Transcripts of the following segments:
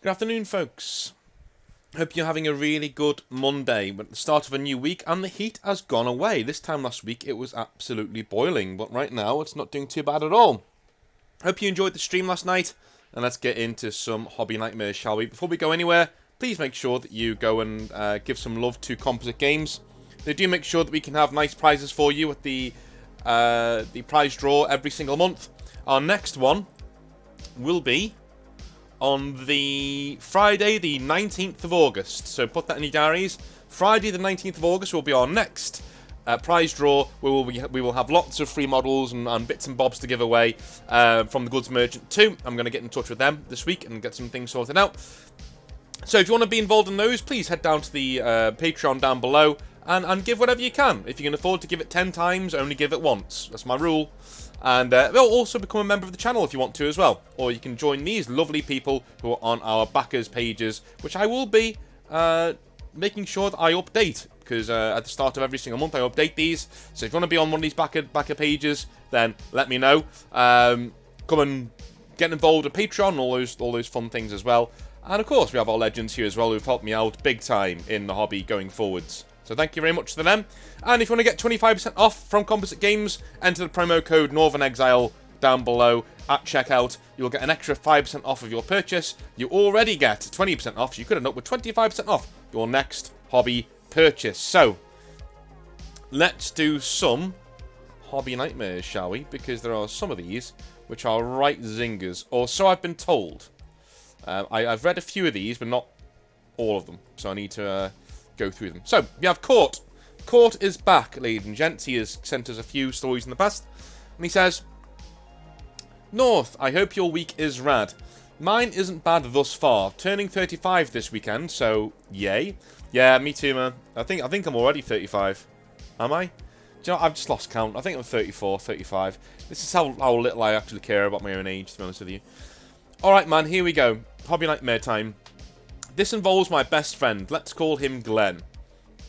Good afternoon, folks. Hope you're having a really good Monday. We're at the start of a new week, and the heat has gone away. This time last week, it was absolutely boiling, but right now, it's not doing too bad at all. Hope you enjoyed the stream last night, and let's get into some hobby nightmares, shall we? Before we go anywhere, please make sure that you go and give some love to Composite Games. They do make sure that we can have nice prizes for you at the prize draw every single month. Our next one will be on the Friday the 19th of August. So put that in your diaries. Friday the 19th of August will be our next prize draw. We will have lots of free models and bits and bobs to give away from the Goods Merchant too. I'm going to get in touch with them this week and get some things sorted out. So if you want to be involved in those, please head down to the Patreon down below and give whatever you can. If you can afford to give it 10 times, only give it once. That's my rule. And they'll also become a member of the channel if you want to as well. Or you can join these lovely people who are on our backers pages, which I will be making sure that I update. Because at the start of every single month I update these. So if you want to be on one of these backer pages, then let me know. Come and get involved with Patreon, all those fun things as well. And of course we have our legends here as well who've helped me out big time in the hobby going forwards. So thank you very much to them. And if you want to get 25% off from Composite Games, enter the promo code Northern Exile down below at checkout. You'll get an extra 5% off of your purchase. You already get 20% off, so you could end up with 25% off your next hobby purchase. So, let's do some hobby nightmares, shall we? Because there are some of these which are right zingers, or so I've been told. I've read a few of these, but not all of them, so I need to go through them. So, we have Court. Court is back, ladies and gents. He has sent us a few stories in the past. And he says, North, I hope your week is rad. Mine isn't bad thus far. Turning 35 this weekend, so yay. Yeah, me too, man. I think I'm already 35. Am I? Do you know, I've just lost count. I think I'm 34, 35. This is how little I actually care about my own age, to be honest with you. Alright, man, here we go. Hobby nightmare time. This involves my best friend. Let's call him Glenn.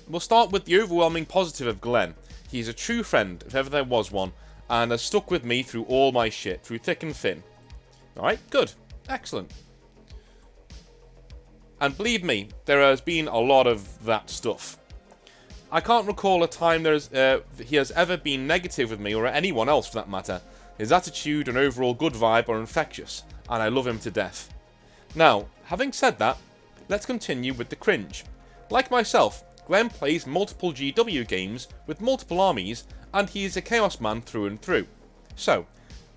We'll start with the overwhelming positive of Glenn. He's a true friend, if ever there was one, and has stuck with me through all my shit, through thick and thin. Alright, good. Excellent. And believe me, there has been a lot of that stuff. I can't recall a time he has ever been negative with me, or anyone else for that matter. His attitude and overall good vibe are infectious, and I love him to death. Now, having said that, let's continue with the cringe. Like myself, Glenn plays multiple GW games with multiple armies, and he is a Chaos man through and through. So,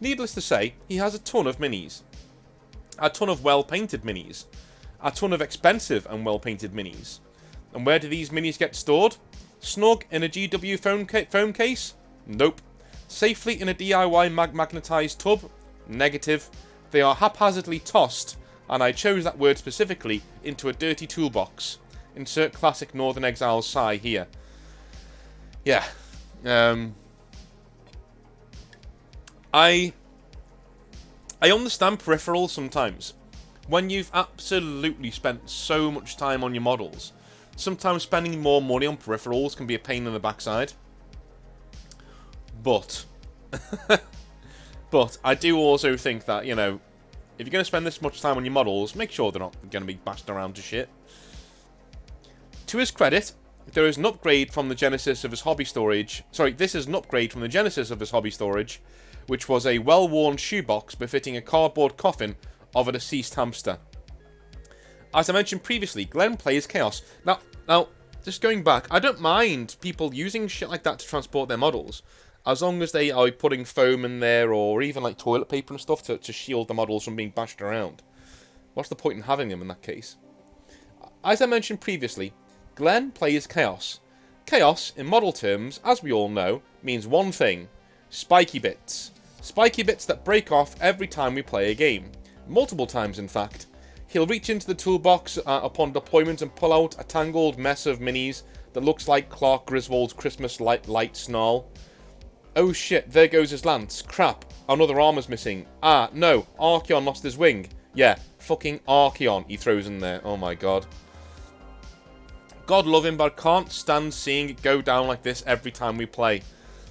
needless to say, he has a ton of minis. A ton of well-painted minis. A ton of expensive and well-painted minis. And where do these minis get stored? Snug in a GW phone case? Nope. Safely in a DIY magnetized tub? Negative. They are haphazardly tossed, and I chose that word specifically, into a dirty toolbox. Insert classic Northern Exile sigh here. Yeah. I understand peripherals sometimes. When you've absolutely spent so much time on your models, sometimes spending more money on peripherals can be a pain in the backside. But I do also think that, you know, if you're going to spend this much time on your models, make sure they're not going to be bashed around to shit. To his credit, there is an upgrade from the genesis of his hobby storage. Sorry, this is an upgrade from the genesis of his hobby storage, which was a well-worn shoebox befitting a cardboard coffin of a deceased hamster. As I mentioned previously, Glenn plays Chaos. Now, just going back, I don't mind people using shit like that to transport their models, as long as they are putting foam in there, or even like toilet paper and stuff to shield the models from being bashed around. What's the point in having them in that case? As I mentioned previously, Glenn plays Chaos. Chaos, in model terms, as we all know, means one thing: spiky bits. Spiky bits that break off every time we play a game. Multiple times, in fact. He'll reach into the toolbox upon deployment and pull out a tangled mess of minis that looks like Clark Griswold's Christmas light snarl. Oh shit, there goes his lance. Crap, another armor's missing. Ah, no, Archeon lost his wing. Yeah, fucking Archeon he throws in there. Oh my god. God love him, but I can't stand seeing it go down like this every time we play.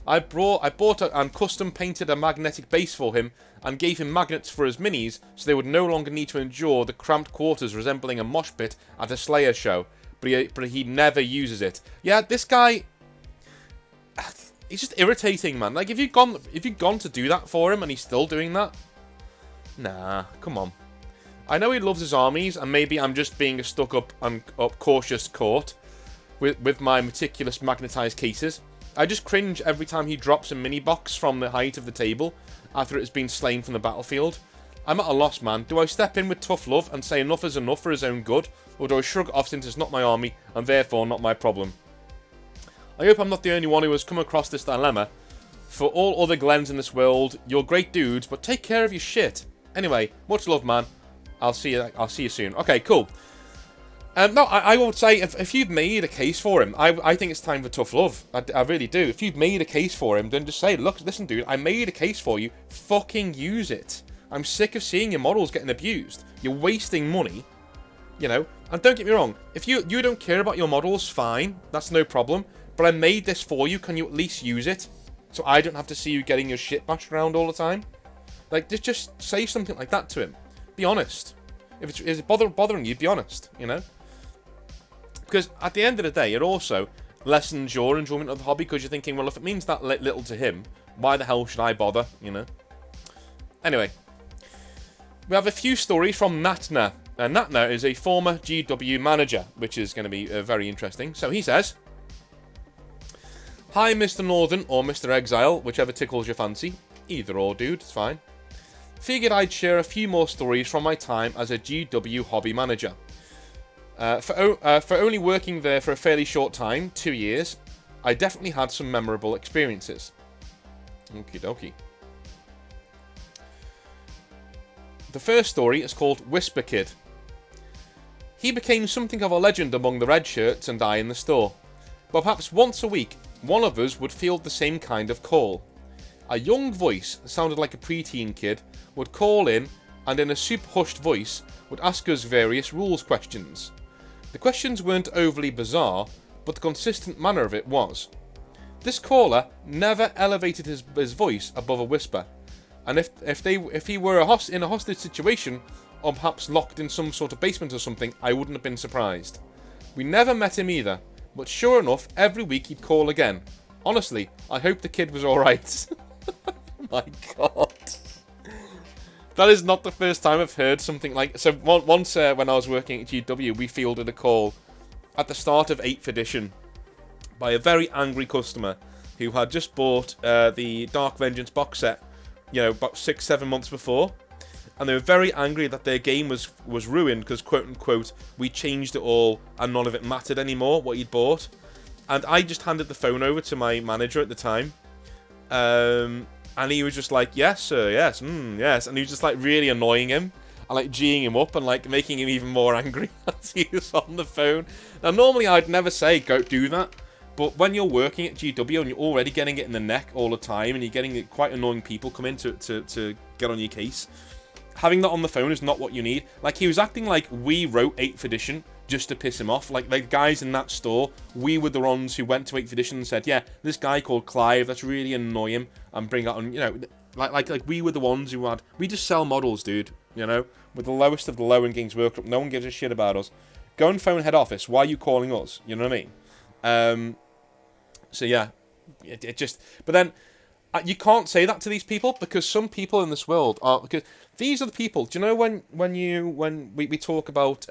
I bought and custom painted a magnetic base for him and gave him magnets for his minis so they would no longer need to endure the cramped quarters resembling a mosh pit at a Slayer show. But he never uses it. Yeah, this guy, he's just irritating, man. Like, if you've gone to do that for him and he's still doing that, nah, come on. I know he loves his armies, and maybe I'm just being a stuck-up and cautious court with my meticulous magnetized cases. I just cringe every time he drops a mini box from the height of the table after it has been slain from the battlefield. I'm at a loss, man. Do I step in with tough love and say enough is enough for his own good, or do I shrug it off since it's not my army and therefore not my problem? I hope I'm not the only one who has come across this dilemma. For all other Glens in this world, you're great dudes, but take care of your shit. Anyway, much love, man. I'll see you soon. Okay, cool. No, I would say if you've made a case for him, I think it's time for tough love. I really do. If you've made a case for him, then just say, look, listen, dude, I made a case for you. Fucking use it. I'm sick of seeing your models getting abused. You're wasting money, you know. And don't get me wrong, if you don't care about your models, fine, that's no problem. But I made this for you. Can you at least use it, so I don't have to see you getting your shit bashed around all the time? Like, just say something like that to him. Be honest. If it's bothering you, be honest, you know? Because at the end of the day, it also lessens your enjoyment of the hobby, because you're thinking, well, if it means that little to him, why the hell should I bother, you know? Anyway, we have a few stories from Natna. Natna is a former GW manager, which is going to be very interesting. So he says, "Hi, Mr. Northern or Mr. Exile, whichever tickles your fancy. Either or, dude, it's fine. Figured I'd share a few more stories from my time as a GW hobby manager. For only working there for a fairly short time, 2 years, I definitely had some memorable experiences." Okie dokie. The first story is called Whisper Kid. "He became something of a legend among the red shirts and I in the store. But perhaps once a week, one of us would field the same kind of call. A young voice that sounded like a preteen kid would call in and in a super-hushed voice would ask us various rules questions. The questions weren't overly bizarre, but the consistent manner of it was. This caller never elevated his voice above a whisper, and if he were in a hostage situation, or perhaps locked in some sort of basement or something, I wouldn't have been surprised. We never met him either, but sure enough, every week he'd call again. Honestly, I hope the kid was alright." My god. That is not the first time I've heard something like... So once when I was working at GW, we fielded a call at the start of 8th edition by a very angry customer who had just bought the Dark Vengeance box set, you know, about 6-7 months before. And they were very angry that their game was ruined because, quote-unquote, we changed it all and none of it mattered anymore, what he'd bought. And I just handed the phone over to my manager at the time. And he was just like, "Yes, sir, yes, yes." And he was just like really annoying him and like geeing him up and like making him even more angry as he was on the phone. Now, normally I'd never say go do that. But when you're working at GW and you're already getting it in the neck all the time and you're getting quite annoying people come in to get on your case, having that on the phone is not what you need. Like, he was acting like we wrote 8th edition just to piss him off. Like guys in that store, we were the ones who went to 8th edition and said, yeah, this guy called Clive, that's really annoy him and bring that on, you know, like we were the ones who had, we just sell models, dude, you know, we're the lowest of the low in Games Workshop, no one gives a shit about us. Go and phone head office, why are you calling us, you know what I mean? So yeah, it just, but then, you can't say that to these people, because some people in this world are, because these are the people, do you know when we talk about,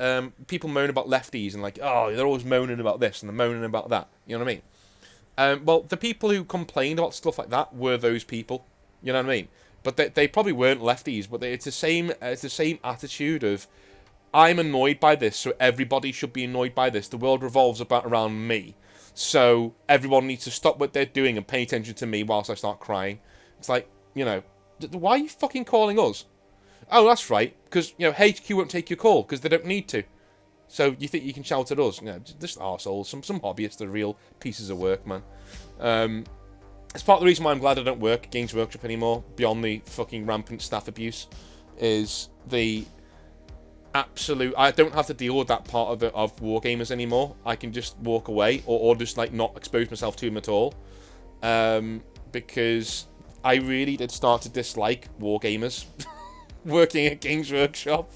people moan about lefties and like, oh, they're always moaning about this and they're moaning about that, you know what I mean? Well, the people who complained about stuff like that were those people, you know what I mean? But they probably weren't lefties, but it's the same attitude of, I'm annoyed by this, so everybody should be annoyed by this, the world revolves around me. So everyone needs to stop what they're doing and pay attention to me whilst I start crying. It's like, you know, why are you fucking calling us? Oh, that's right, because, you know, HQ won't take your call because they don't need to. So you think you can shout at us? You know, just arseholes. Some hobbyists are real pieces of work, man. It's part of the reason why I'm glad I don't work at Games Workshop anymore, beyond the fucking rampant staff abuse, is the absolute, I don't have to deal with that part of Wargamers anymore. I can just walk away or just like not expose myself to them at all. because I really did start to dislike wargamers working at Games Workshop.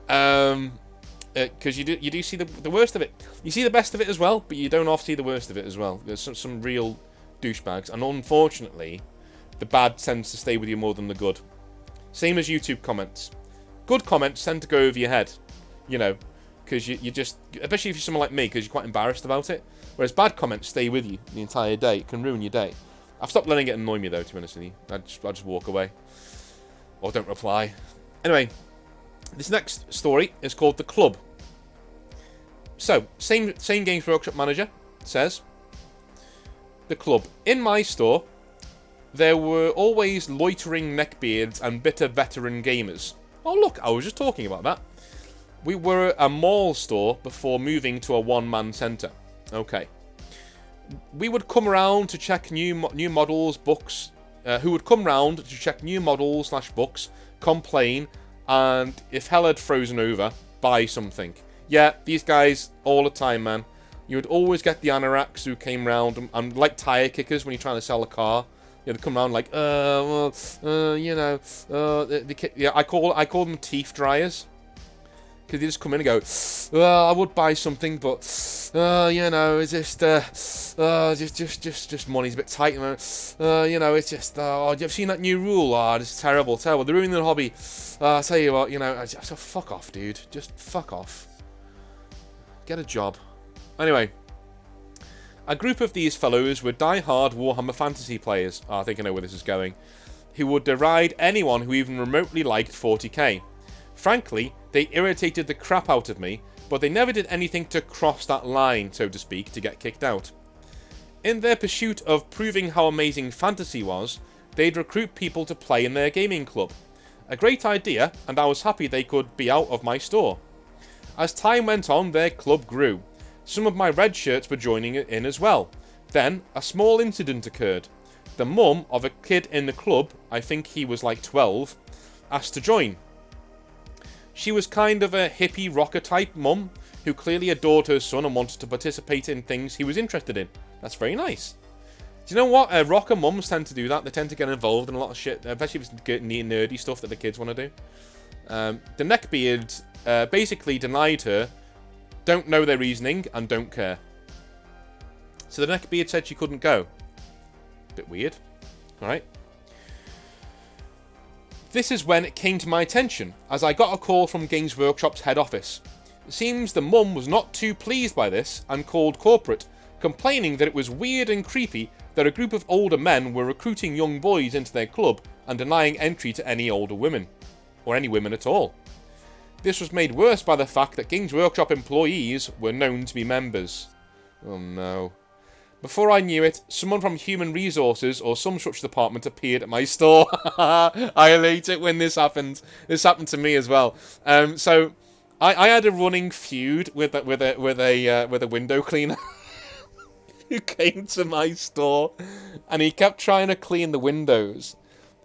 Because you do see the worst of it. You see the best of it as well, but you don't often see the worst of it as well. There's some real douchebags, and unfortunately, the bad tends to stay with you more than the good. Same as YouTube comments. Good comments tend to go over your head, you know, because you just, especially if you're someone like me, because you're quite embarrassed about it. Whereas bad comments stay with you the entire day. It can ruin your day. I've stopped letting it annoy me though, to be honest with you. I just walk away. Or don't reply. Anyway, this next story is called The Club. So, same Games Workshop manager says, The Club. In my store, there were always loitering neckbeards and bitter veteran gamers. Oh look, I was just talking about that. We were a mall store before moving to a one-man centre. Okay. We would come around to check new models, books. Who would come round to check new models / books, complain, and if hell had frozen over, buy something. Yeah, these guys all the time, man. You would always get the anoraks who came round and like tire kickers when you're trying to sell a car. You know, they come around like, you know, yeah, I call them teeth dryers. Because they just come in and go, I would buy something, but, you know, it's just money's a bit tight, you know, it's just, have you seen that new rule? Oh, this is terrible, terrible, they're ruining the hobby. I tell you what, you know, so fuck off, dude, just fuck off. Get a job. Anyway, a group of these fellows were die-hard Warhammer Fantasy players, I think I know where this is going, who would deride anyone who even remotely liked 40k. Frankly, they irritated the crap out of me, but they never did anything to cross that line, so to speak, to get kicked out. In their pursuit of proving how amazing fantasy was, they'd recruit people to play in their gaming club. A great idea, and I was happy they could be out of my store. As time went on, their club grew. Some of my red shirts were joining in as well. Then, a small incident occurred. The mum of a kid in the club, I think he was like 12, asked to join. She was kind of a hippie rocker type mum who clearly adored her son and wanted to participate in things he was interested in. That's very nice. Do you know what? Rocker mums tend to do that. They tend to get involved in a lot of shit, especially if it's nerdy stuff that the kids want to do. The neckbeard basically denied her, don't know their reasoning, and don't care. So the neckbeard said she couldn't go. Bit weird. Alright. This is when it came to my attention, as I got a call from Games Workshop's head office. It seems the mum was not too pleased by this and called corporate, complaining that it was weird and creepy that a group of older men were recruiting young boys into their club and denying entry to any older women, or any women at all. This was made worse by the fact that Games Workshop employees were known to be members. Oh no. Before I knew it, someone from Human Resources or some such department appeared at my store. I hate it when this happens. This happened to me as well. So I had a running feud with a window cleaner who came to my store, and he kept trying to clean the windows,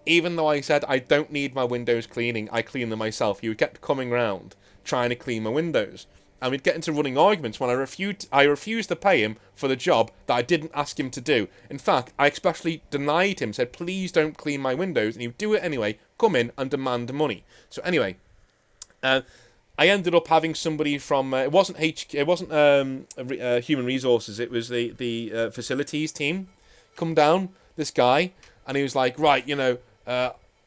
even though I said I don't need my windows cleaning. I clean them myself. He kept coming round trying to clean my windows. And we'd get into running arguments when I refused to pay him for the job that I didn't ask him to do. In fact, I especially denied him, said, please don't clean my windows, and he would do it anyway, come in and demand money. So anyway, I ended up having somebody from, it wasn't Human Resources, it was the facilities team, come down, this guy, and he was like, right, you know,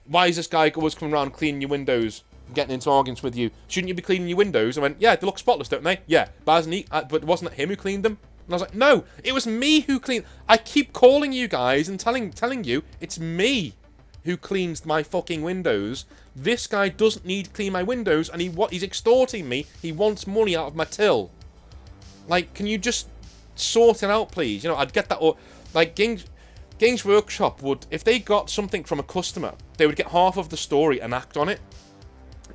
why is this guy always coming around cleaning your windows? Getting into arguments with you. Shouldn't you be cleaning your windows? I went, yeah, they look spotless, don't they? Yeah, but wasn't it him who cleaned them? And I was like, no, it was me who cleaned. I keep calling you guys and telling you it's me who cleans my fucking windows. This guy doesn't need to clean my windows, and he's extorting me. He wants money out of my till. Like, can you just sort it out, please? You know, I'd get that. Or like Games Workshop would, if they got something from a customer, they would get half of the story and act on it.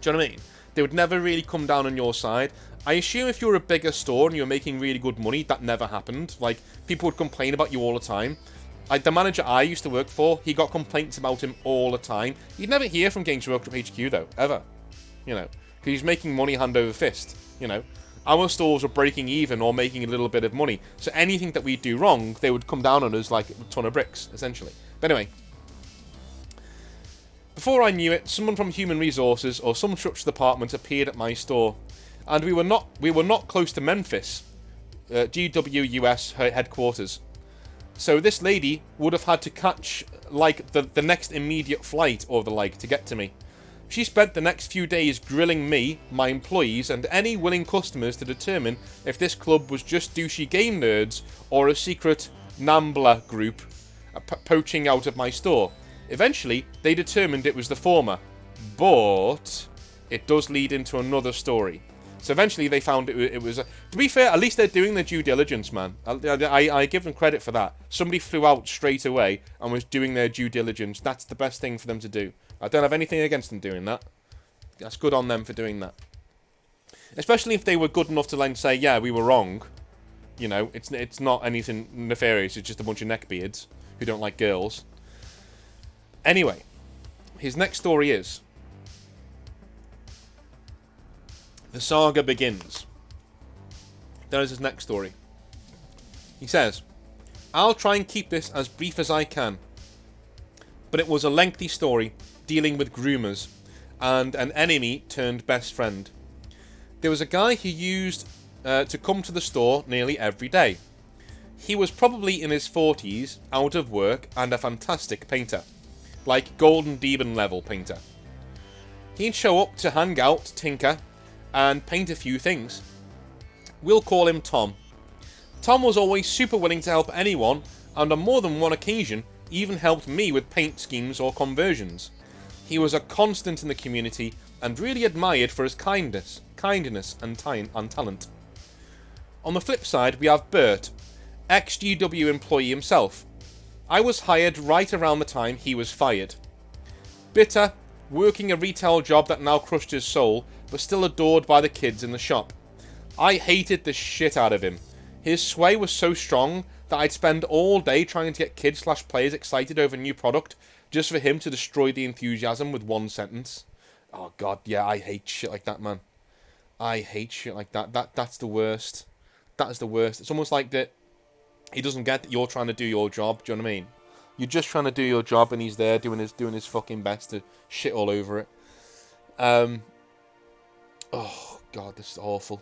Do you know what I mean? They would never really come down on your side. I assume if you're a bigger store and you're making really good money, that never happened. Like, people would complain about you all the time. Like, the manager I used to work for, he got complaints about him all the time. You'd never hear from Games Workshop HQ, though, ever. You know, because he's making money hand over fist, you know. our stores were breaking even or making a little bit of money. So anything that we do wrong, they would come down on us like a ton of bricks, essentially. But anyway, before I knew it, someone from Human Resources or some structure department appeared at my store, and we were not close to Memphis, GWUS headquarters. So this lady would have had to catch like the next immediate flight or the like to get to me. She spent the next few days grilling me, my employees, and any willing customers to determine if this club was just douchey game nerds or a secret NAMBLA group poaching out of my store. Eventually, they determined it was the former, but it does lead into another story. So eventually they found it was... to be fair, at least they're doing their due diligence, man. I give them credit for that. Somebody flew out straight away and was doing their due diligence. That's the best thing for them to do. I don't have anything against them doing that. That's good on them for doing that. Especially if they were good enough to like say, yeah, we were wrong. You know, it's not anything nefarious. It's just a bunch of neckbeards who don't like girls. Anyway, his next story is... The Saga Begins. That is his next story. He says, I'll try and keep this as brief as I can. But it was a lengthy story dealing with groomers and an enemy turned best friend. There was a guy who used to come to the store nearly every day. He was probably in his 40s, out of work, and a fantastic painter. Like Golden Demon level painter. He'd show up to hang out, tinker, and paint a few things. We'll call him Tom. Tom was always super willing to help anyone, and on more than one occasion, even helped me with paint schemes or conversions. He was a constant in the community, and really admired for his kindness and talent. On the flip side, we have Bert, ex-GW employee himself. I was hired right around the time he was fired. Bitter, working a retail job that now crushed his soul, but still adored by the kids in the shop. I hated the shit out of him. His sway was so strong that I'd spend all day trying to get kids/players excited over a new product just for him to destroy the enthusiasm with one sentence. Oh god, yeah, I hate shit like that, man. I hate shit like that. That's the worst. That is the worst. It's almost like that he doesn't get that you're trying to do your job, do you know what I mean? You're just trying to do your job and he's there doing his fucking best to shit all over it. Oh god, this is awful.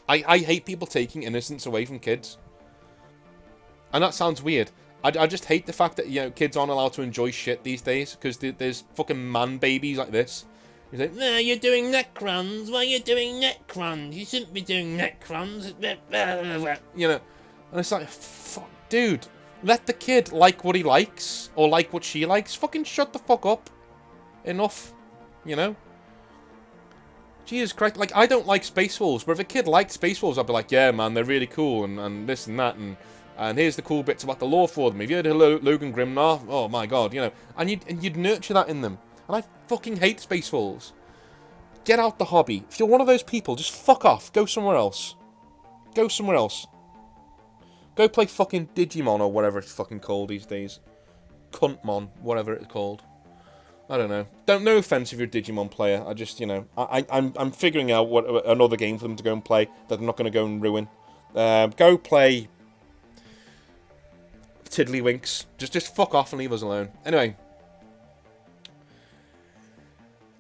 I hate people taking innocence away from kids. And that sounds weird. I just hate the fact that, you know, kids aren't allowed to enjoy shit these days because there's fucking man babies like this. He's like, no, you're doing necrons. Why are you doing necrons? You shouldn't be doing necrons. You know, and it's like, fuck, dude, let the kid like what he likes or like what she likes. Fucking shut the fuck up. Enough, you know? Jesus Christ, like, I don't like Space Wolves, but if a kid liked Space Wolves, I'd be like, yeah, man, they're really cool, and this and that, and here's the cool bits about the lore for them. If you heard of Logan Grimnar, oh my god, you know, and you'd nurture that in them. And I fucking hate Space Wolves. Get out the hobby. If you're one of those people, just fuck off. Go somewhere else. Go somewhere else. Go play fucking Digimon or whatever it's fucking called these days. Cuntmon, whatever it's called. I don't know. No offense if you're a Digimon player. I just, you know, I'm figuring out what another game for them to go and play that I'm not going to go and ruin. Go play Tiddlywinks. Just fuck off and leave us alone. Anyway.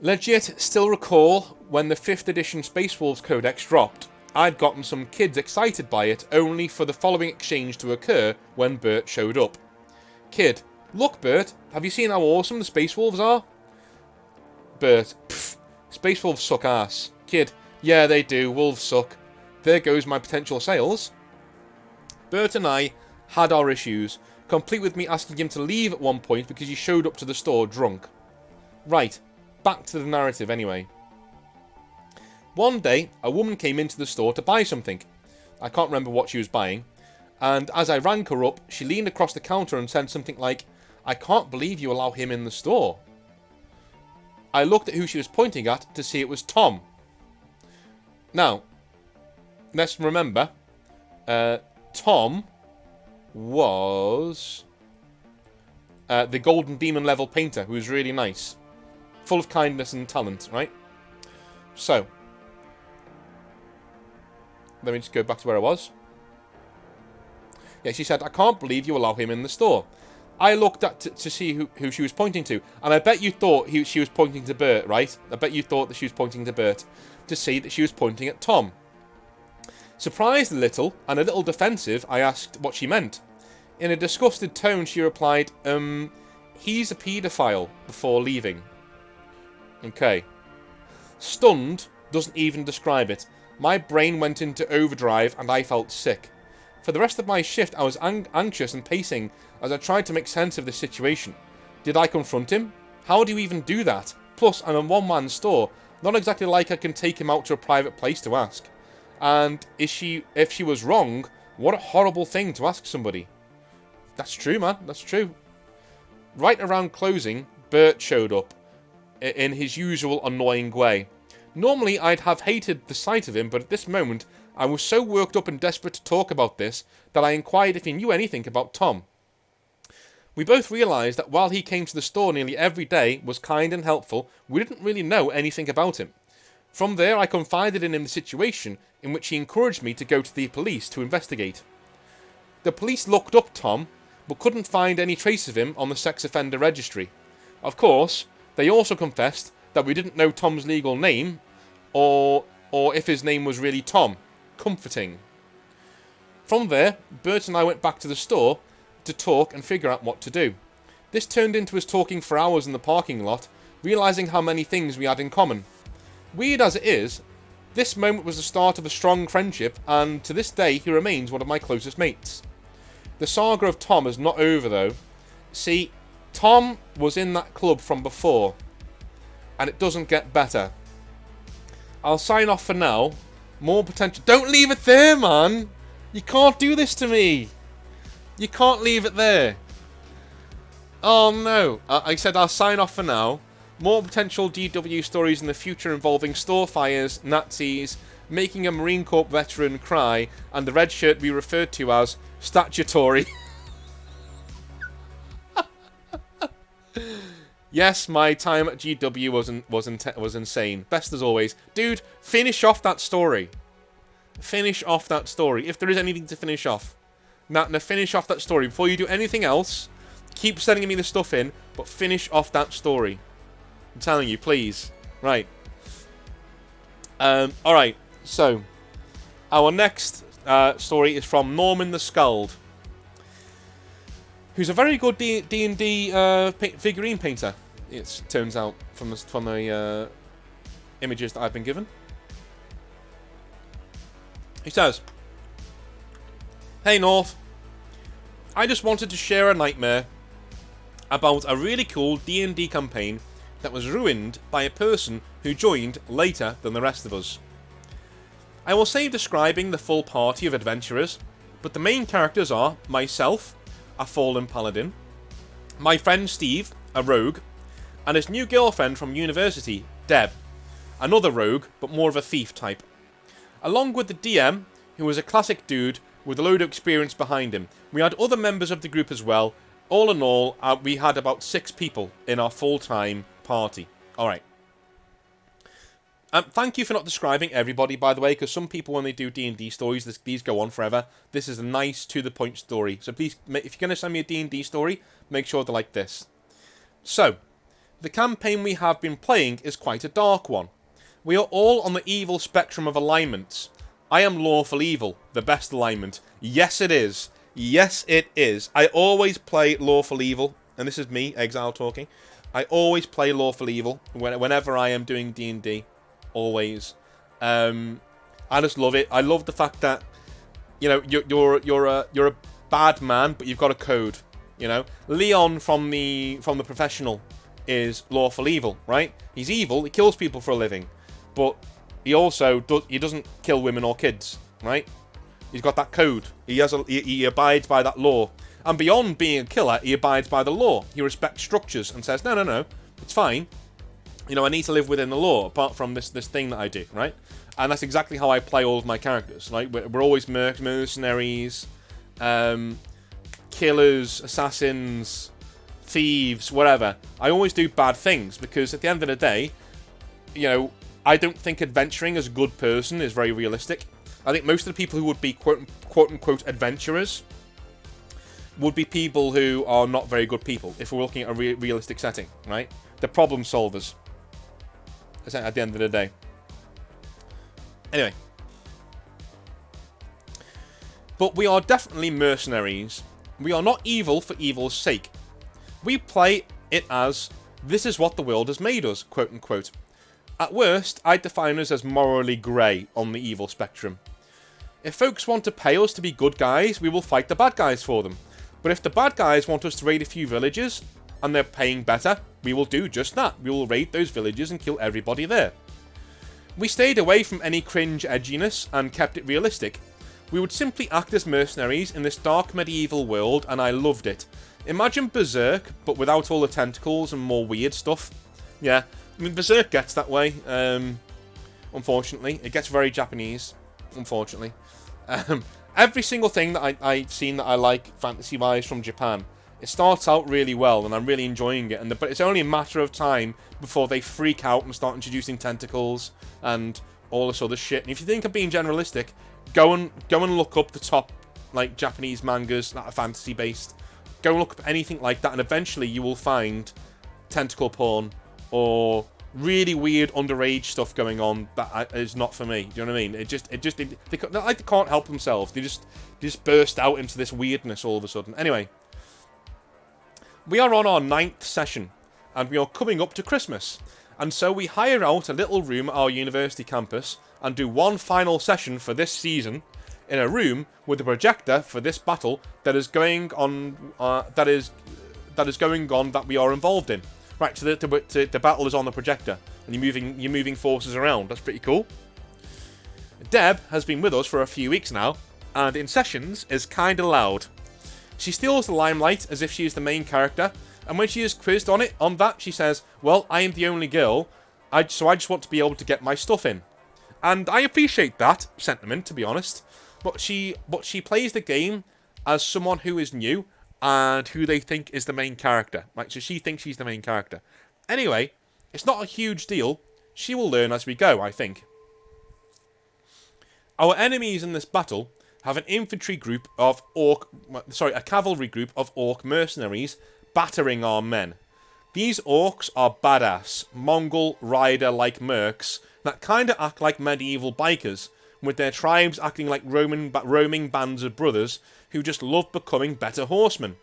Legit still recall when the 5th edition Space Wolves Codex dropped. I'd gotten some kids excited by it only for the following exchange to occur when Bert showed up. Kid, look Bert, have you seen how awesome the Space Wolves are? Bert, pfft, Space Wolves suck ass. Kid, yeah they do, wolves suck. There goes my potential sales. Bert and I had our issues, complete with me asking him to leave at one point because he showed up to the store drunk. Right, back to the narrative anyway. One day, a woman came into the store to buy something. I can't remember what she was buying. And as I rang her up, she leaned across the counter and said something like, I can't believe you allow him in the store. I looked at who she was pointing at to see it was Tom. Now, let's remember, Tom was the Golden Demon level painter who was really nice. Full of kindness and talent, right? So, let me just go back to where I was. Yeah, she said, I can't believe you allow him in the store. I looked at to see who she was pointing to, and I bet you thought she was pointing to Bert, right? I bet you thought that she was pointing to Bert, to see that she was pointing at Tom. Surprised a little, and a little defensive, I asked what she meant. In a disgusted tone, she replied, he's a paedophile, before leaving. Okay. Stunned doesn't even describe it. My brain went into overdrive, and I felt sick. For the rest of my shift, I was anxious and pacing as I tried to make sense of this situation. Did I confront him? How do you even do that? Plus, I'm a one-man store. Not exactly like I can take him out to a private place to ask. And if she was wrong, what a horrible thing to ask somebody. That's true, man. That's true. Right around closing, Bert showed up in his usual annoying way. Normally, I'd have hated the sight of him, but at this moment, I was so worked up and desperate to talk about this that I inquired if he knew anything about Tom. We both realised that while he came to the store nearly every day, was kind and helpful, we didn't really know anything about him. From there, I confided in him the situation, in which he encouraged me to go to the police to investigate. The police looked up Tom, but couldn't find any trace of him on the sex offender registry. Of course, they also confessed that we didn't know Tom's legal name, or if his name was really Tom. Comforting. From there, Bert and I went back to the store to talk and figure out what to do. This turned into us talking for hours in the parking lot, realising how many things we had in common. Weird as it is, this moment was the start of a strong friendship, and to this day he remains one of my closest mates. The saga of Tom is not over though. See, Tom was in that club from before, and it doesn't get better. I'll sign off for now. More potential. Don't leave it there, man! You can't do this to me! You can't leave it there. Oh no. I said I'll sign off for now. More potential DW stories in the future involving store fires, Nazis, making a Marine Corps veteran cry, and the red shirt we referred to as statutory. Yes, my time at GW was insane. Best as always. Dude, finish off that story. Finish off that story. If there is anything to finish off. Now, finish off that story. Before you do anything else, keep sending me the stuff in, but finish off that story. I'm telling you, please. Right. Alright, so our next story is from Norman the Skald, who's a very good D&D figurine painter, it turns out, from the images that I've been given. He says, Hey North, I just wanted to share a nightmare about a really cool D&D campaign that was ruined by a person who joined later than the rest of us. I will save describing the full party of adventurers, but the main characters are myself, a fallen paladin, my friend Steve, a rogue, and his new girlfriend from university, Deb, another rogue, but more of a thief type. Along with the DM, who was a classic dude with a load of experience behind him. We had other members of the group as well. All in all, we had about 6 people in our full-time party. Alright. Thank you for not describing everybody, by the way, because some people, when they do D&D stories, these go on forever. This is a nice, to-the-point story. So please, if you're going to send me a D&D story, make sure they're like this. So, the campaign we have been playing is quite a dark one. We are all on the evil spectrum of alignments. I am Lawful Evil, the best alignment. Yes, it is. Yes, it is. I always play Lawful Evil, and this is me, Exile, talking. I always play Lawful Evil whenever I am doing D&D. Always. I just love it. I love the fact that, you know, you're a bad man, but you've got a code. You know, Leon from the Professional is Lawful Evil, right? He's evil. He kills people for a living, but he also doesn't kill women or kids, right? He's got that code. He abides by that law. And beyond being a killer, he abides by the law. He respects structures and says, no, it's fine. You know, I need to live within the law, apart from this thing that I do, right? And that's exactly how I play all of my characters, right? We're always mercenaries, killers, assassins, thieves, whatever. I always do bad things, because at the end of the day, you know, I don't think adventuring as a good person is very realistic. I think most of the people who would be quote-unquote adventurers would be people who are not very good people, if we're looking at a realistic setting, right? The problem solvers, at the end of the day. Anyway. But we are definitely mercenaries. We are not evil for evil's sake. We play it as, this is what the world has made us, quote-unquote. At worst, I'd define us as morally grey on the evil spectrum. If folks want to pay us to be good guys, we will fight the bad guys for them. But if the bad guys want us to raid a few villages, and they're paying better, we will do just that. We will raid those villages and kill everybody there. We stayed away from any cringe edginess and kept it realistic. We would simply act as mercenaries in this dark medieval world, and I loved it. Imagine Berserk, but without all the tentacles and more weird stuff. Yeah, I mean, Berserk gets that way, unfortunately. It gets very Japanese, unfortunately. Every single thing that I've seen that I like, fantasy-wise, from Japan, it starts out really well, and I'm really enjoying it. But it's only a matter of time before they freak out and start introducing tentacles and all this other shit. And if you think of being generalistic, go and look up the top, like, Japanese mangas that are fantasy-based. Go and look up anything like that, and eventually you will find tentacle porn or really weird underage stuff going on that is not for me. Do you know what I mean? They can't help themselves. They just burst out into this weirdness all of a sudden. Anyway, we are on our 9th session, and we are coming up to Christmas. And so we hire out a little room at our university campus and do one final session for this season in a room with a projector for this battle that is going on. That is going on that we are involved in. Right, so the battle is on the projector, and you're moving forces around. That's pretty cool. Deb has been with us for a few weeks now, and in sessions is kinda loud. She steals the limelight as if she is the main character, and when she is quizzed on that, she says, "Well, I am the only girl, so I just want to be able to get my stuff in." And I appreciate that sentiment, to be honest. But she plays the game as someone who is new and who they think is the main character. Right, so she thinks she's the main character. Anyway, it's not a huge deal. She will learn as we go, I think. Our enemies in this battle have an infantry group of a cavalry group of orc mercenaries battering our men. These orcs are badass, Mongol rider-like mercs that kinda act like medieval bikers, with their tribes acting like roaming bands of brothers who just love becoming better horsemen.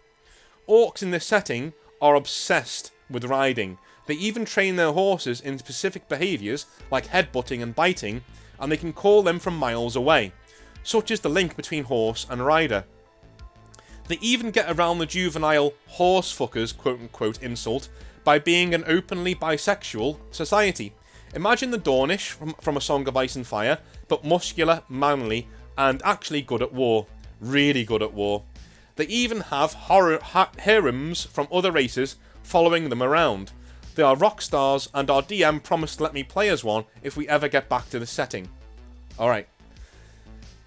Orcs in this setting are obsessed with riding. They even train their horses in specific behaviours like headbutting and biting, and they can call them from miles away. Such is the link between horse and rider. They even get around the juvenile horse fuckers quote-unquote insult by being an openly bisexual society. Imagine the Dornish from A Song of Ice and Fire, but muscular, manly, and actually good at war. Really good at war. They even have harems from other races following them around. They are rock stars, and our DM promised to let me play as one if we ever get back to the setting. Alright.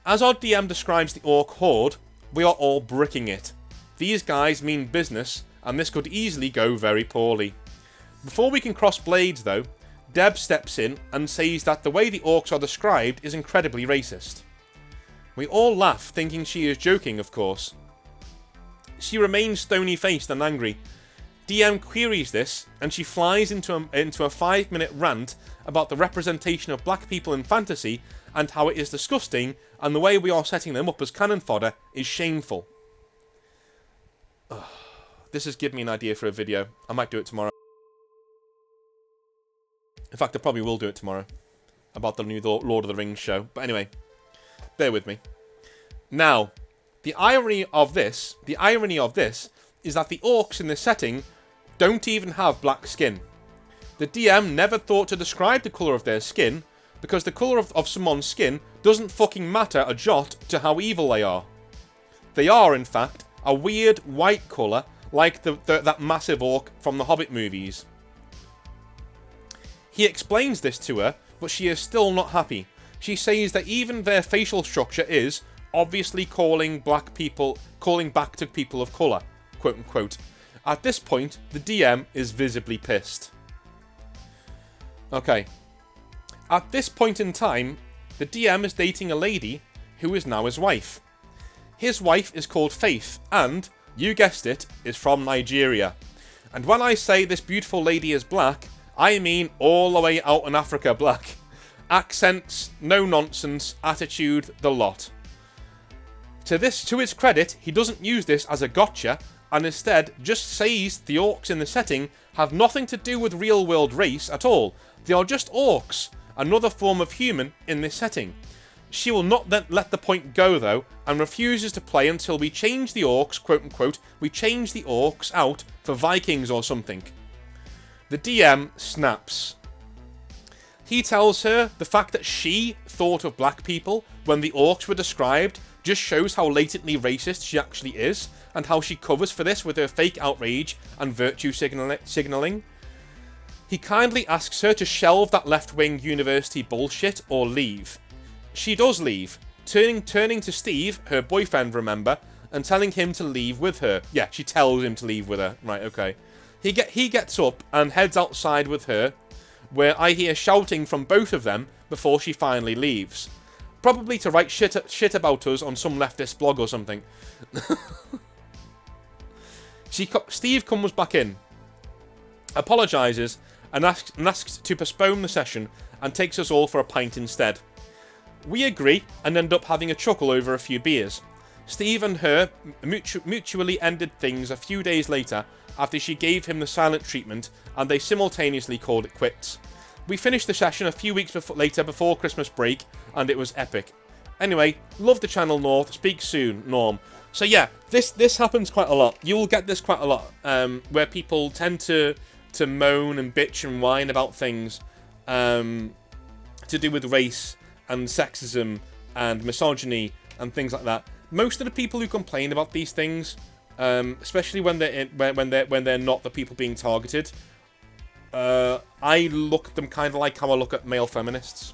As our DM describes the orc horde, we are all bricking it. These guys mean business, and this could easily go very poorly. Before we can cross blades, though, Deb steps in and says that the way the orcs are described is incredibly racist. We all laugh, thinking she is joking, of course. She remains stony-faced and angry. DM queries this, and she flies into a 5-minute rant about the representation of black people in fantasy and how it is disgusting, and the way we are setting them up as cannon fodder is shameful. Ugh. This has given me an idea for a video. I might do it tomorrow. In fact, I probably will do it tomorrow. About the new Lord of the Rings show. But anyway, bear with me. Now, the irony of this is that the orcs in this setting don't even have black skin. The DM never thought to describe the colour of their skin, because the colour of someone's skin doesn't fucking matter a jot to how evil they are. They are, in fact, a weird white colour, like that massive orc from the Hobbit movies. He explains this to her, but she is still not happy. She says that even their facial structure is obviously calling back to people of colour, quote unquote. At this point, the DM is visibly pissed. Okay. At this point in time, The DM is dating a lady who is now his wife. His wife is called Faith and, you guessed it, is from Nigeria. And when I say this beautiful lady is black, I mean all the way out in Africa black. Accents, no nonsense, attitude, the lot. To his credit, he doesn't use this as a gotcha, and instead just says the orcs in the setting have nothing to do with real-world race at all. They are just orcs, another form of human in this setting. She will not then let the point go, though, and refuses to play until we change the orcs, quote-unquote, we change the orcs out for Vikings or something. The DM snaps. He tells her the fact that she thought of black people when the orcs were described just shows how latently racist she actually is, and how she covers for this with her fake outrage and virtue signalling. He kindly asks her to shelve that left-wing university bullshit or leave. She does leave, turning to Steve, her boyfriend, remember, and telling him to leave with her. Yeah, she tells him to leave with her. Right, okay. He gets up and heads outside with her, where I hear shouting from both of them before she finally leaves. Probably to write shit about us on some leftist blog or something. Steve comes back in, apologises, and asks to postpone the session and takes us all for a pint instead. We agree and end up having a chuckle over a few beers. Steve and her mutually ended things a few days later after she gave him the silent treatment, and they simultaneously called it quits. We finished the session a few weeks later before Christmas break, and it was epic. Anyway, love the channel, North. Speak soon, Norm. So yeah, this happens quite a lot. You'll get this quite a lot, where people tend to moan and bitch and whine about things to do with race and sexism and misogyny and things like that. Most of the people who complain about these things, especially when they're not the people being targeted, I look at them kind of like how I look at male feminists.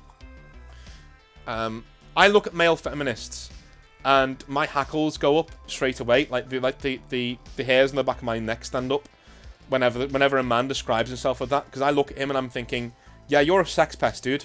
I look at male feminists, and my hackles go up straight away, like the hairs on the back of my neck stand up whenever a man describes himself with that, because I look at him and I'm thinking, yeah, you're a sex pest, dude.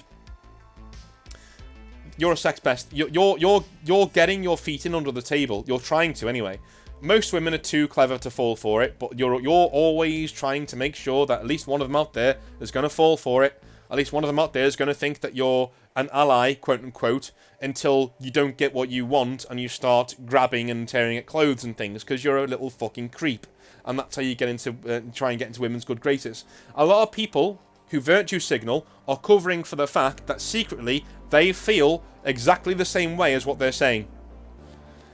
You're a sex pest. You're getting your feet in under the table. You're trying to anyway. Most women are too clever to fall for it, but you're always trying to make sure that at least one of them out there is going to fall for it. At least one of them out there is going to think that you're an ally, quote unquote, until you don't get what you want and you start grabbing and tearing at clothes and things because you're a little fucking creep. And that's how you get into try and get into women's good graces. A lot of people who virtue signal are covering for the fact that secretly they feel exactly the same way as what they're saying.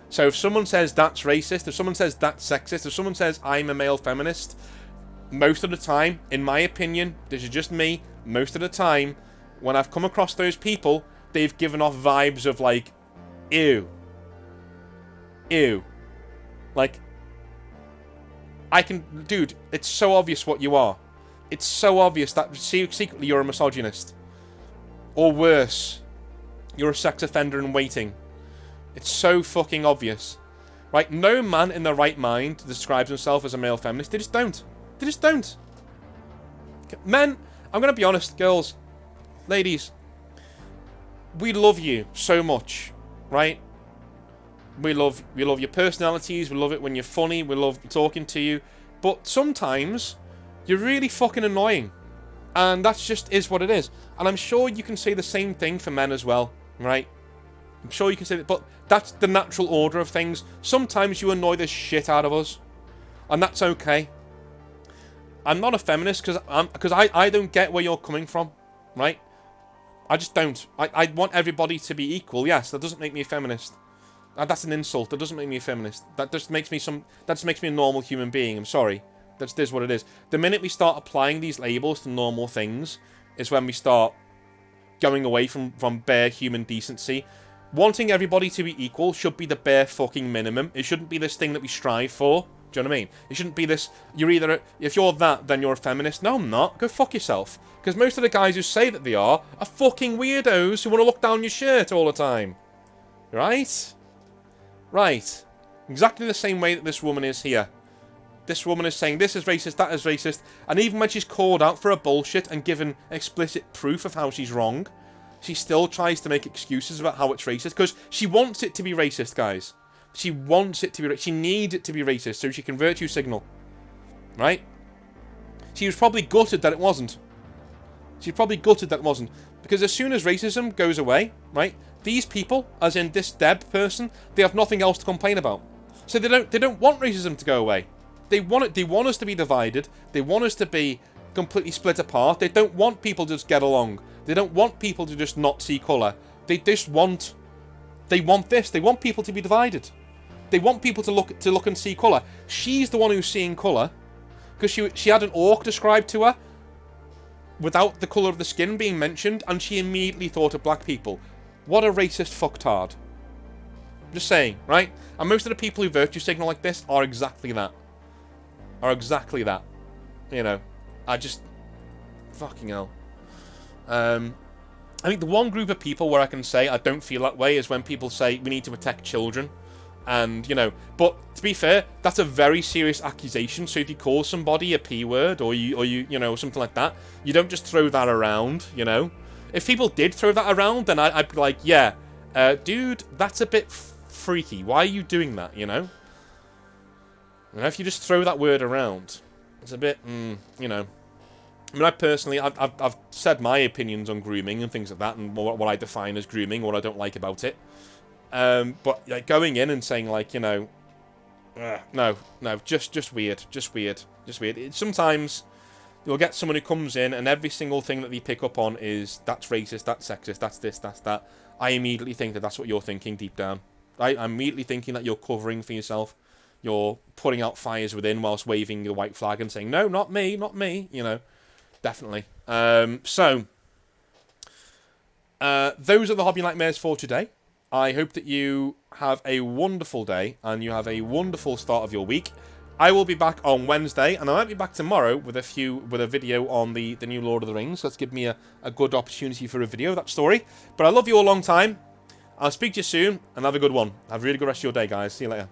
So if someone says that's racist, if someone says that's sexist, if someone says I'm a male feminist, most of the time, in my opinion, this is just me, most of the time, when I've come across those people, they've given off vibes of like, ew. Ew. Like, dude, it's so obvious what you are. It's so obvious that secretly you're a misogynist. Or worse, you're a sex offender in waiting. It's so fucking obvious. Right? No man in their right mind describes himself as a male feminist. They just don't. They just don't. Men, I'm going to be honest, girls, ladies, we love you so much, right? We love your personalities, we love it when you're funny, we love talking to you, but sometimes you're really fucking annoying. And that's just is what it is. And I'm sure you can say the same thing for men as well, right? I'm sure you can say that, but that's the natural order of things. Sometimes you annoy the shit out of us, and that's okay. I'm not a feminist because I don't get where you're coming from, right? I just don't. I want everybody to be equal. Yes, that doesn't make me a feminist. That's an insult. That doesn't make me a feminist. That just makes me a normal human being. I'm sorry. That's what it is. The minute we start applying these labels to normal things is when we start going away from bare human decency. Wanting everybody to be equal should be the bare fucking minimum. It shouldn't be this thing that we strive for. Do you know what I mean? It shouldn't be this, if you're that, then you're a feminist. No, I'm not. Go fuck yourself. Because most of the guys who say that they are fucking weirdos who want to look down your shirt all the time. Right? Right. Exactly the same way that this woman is here. This woman is saying this is racist, that is racist, and even when she's called out for her bullshit and given explicit proof of how she's wrong, she still tries to make excuses about how it's racist, because she wants it to be racist, guys. She wants it to be. She needs it to be racist so she can virtue signal, right? She was probably gutted that it wasn't. She's probably gutted that it wasn't, because as soon as racism goes away, right? These people, as in this Deb person, they have nothing else to complain about. So they don't want racism to go away. They want it. They want us to be divided. They want us to be completely split apart. They don't want people to just get along. They don't want people to just not see colour. They just want. They want this. They want people to be divided. They want people to look and see colour. She's the one who's seeing colour, because she had an orc described to her without the colour of the skin being mentioned, and she immediately thought of black people. What a racist fucktard. Just saying, right? And most of the people who virtue signal like this are exactly that. You know, I just... Fucking hell. I think the one group of people where I can say I don't feel that way is when people say we need to protect children. And, you know, but to be fair, that's a very serious accusation. So if you call somebody a P word or you know, something like that, you don't just throw that around, you know. If people did throw that around, then I'd be like, yeah, dude, that's a bit freaky. Why are you doing that, you know? And if you just throw that word around, it's a bit, you know. I mean, I personally, I've said my opinions on grooming and things like that, and what I define as grooming, what I don't like about it. But like, going in and saying, like, you know, no, just weird. Sometimes you'll get someone who comes in and every single thing that they pick up on is, that's racist, that's sexist, that's this, that's that. I immediately think that that's what you're thinking deep down. Right? I'm immediately thinking that you're covering for yourself. You're putting out fires within whilst waving the white flag and saying, no, not me, you know. Definitely. So, those are the hobby nightmares for today. I hope that you have a wonderful day and you have a wonderful start of your week. I will be back on Wednesday, and I might be back tomorrow with a video on the new Lord of the Rings. So that's given me a good opportunity for a video of that story. But I love you all a long time. I'll speak to you soon, and have a good one. Have a really good rest of your day, guys. See you later.